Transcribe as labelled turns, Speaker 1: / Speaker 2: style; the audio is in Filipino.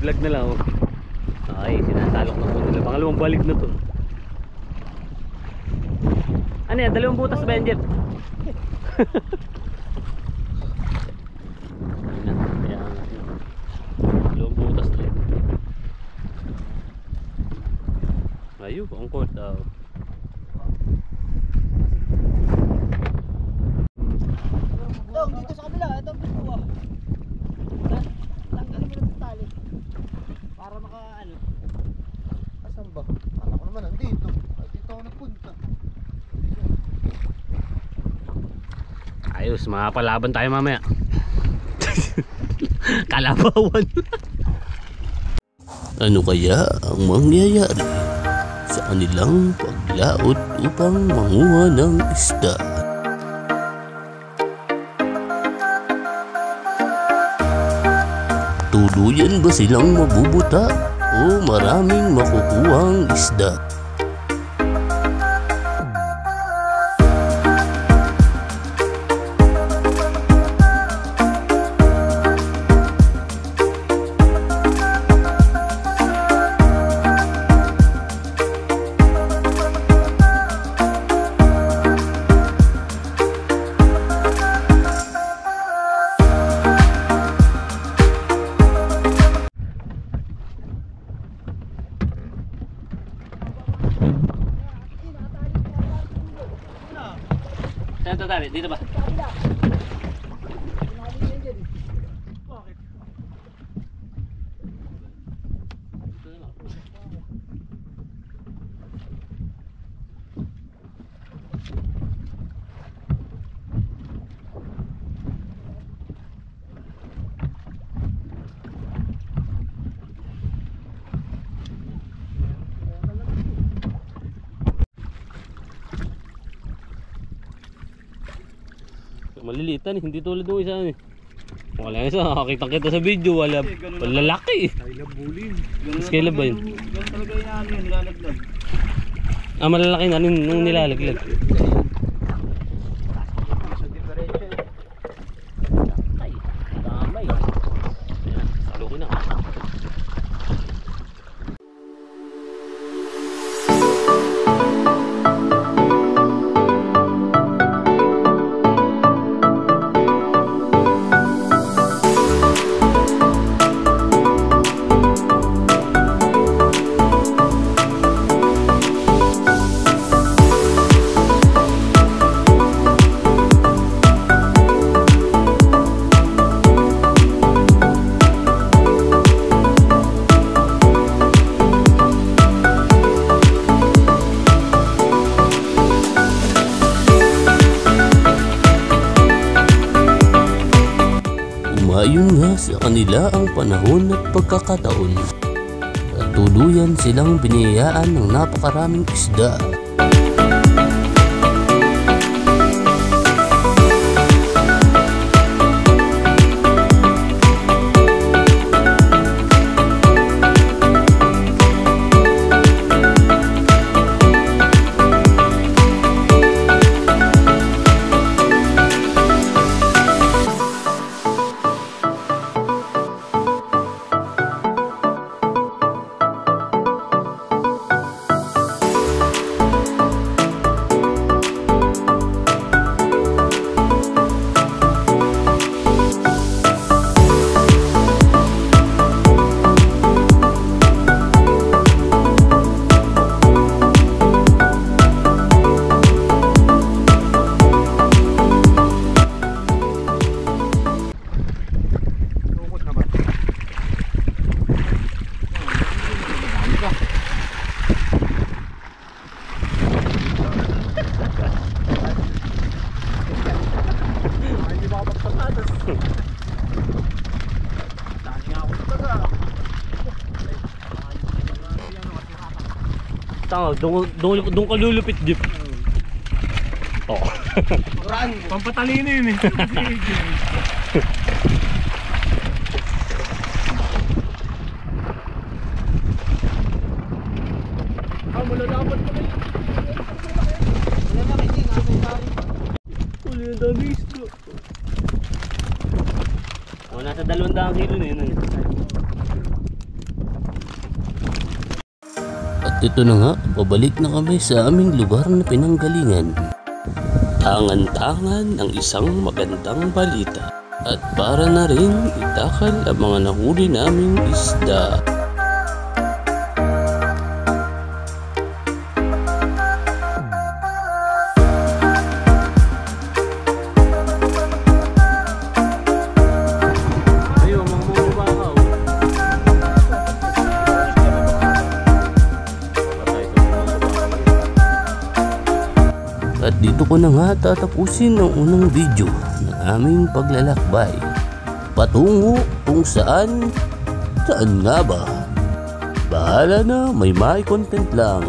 Speaker 1: vlog na lang. Oh. Okay, sinasalok na po nila. Pangalawang balik na to. Ano yan? 2 butas ba yan, Jeff? Dalawang butas na yan. Ayun, ang court daw.
Speaker 2: Dito sa kabila, ito ang pinto. Tanggalin mo na yung tali. Para maka ano. Asan ba? Kala ko naman nandito. Dito ako nagpunta.
Speaker 1: Ayos, makapalaban tayo mamaya. Kalabawan.
Speaker 3: Ano kaya ang mangyayari sa kanilang paglaot upang manguha ng isda? Tuluyan ba silang mabubuta o maraming makukuhang isda?
Speaker 1: Saan ito tayo? Dito ba? Malilitan eh, hindi tulad ng isa eh. Wala isa, nakakita kita sa video, wala lalaki eh. Scale ba yun?
Speaker 2: Ganun talaga yung nilalaglag.
Speaker 1: Ah, malalaki na nung nilalaglag.
Speaker 2: So differential.
Speaker 1: Ay, damay. Salukin na.
Speaker 3: Umayon nga sa kanila ang panahon at pagkakataon. At tuluyan silang biniyayaan ng napakaraming isda.
Speaker 1: Tama, doon ka lulupit, Jeep. Oh.
Speaker 2: Pampatalino yun eh.
Speaker 1: Malalapat ka na yun.
Speaker 2: Malalaki din, ang tari.
Speaker 1: Uli ang dami isda. O, nasa 200 kilo na yun.
Speaker 3: At ito na nga, pabalik na kami sa aming lugar na pinanggalingan. Tangan-tangan ang isang magandang balita. At para na rin itakal ang mga nahuli naming isda. At dito ko na nga tatapusin ang unang video ng aming paglalakbay patungo kung saan nga ba? Bahala na, may content lang.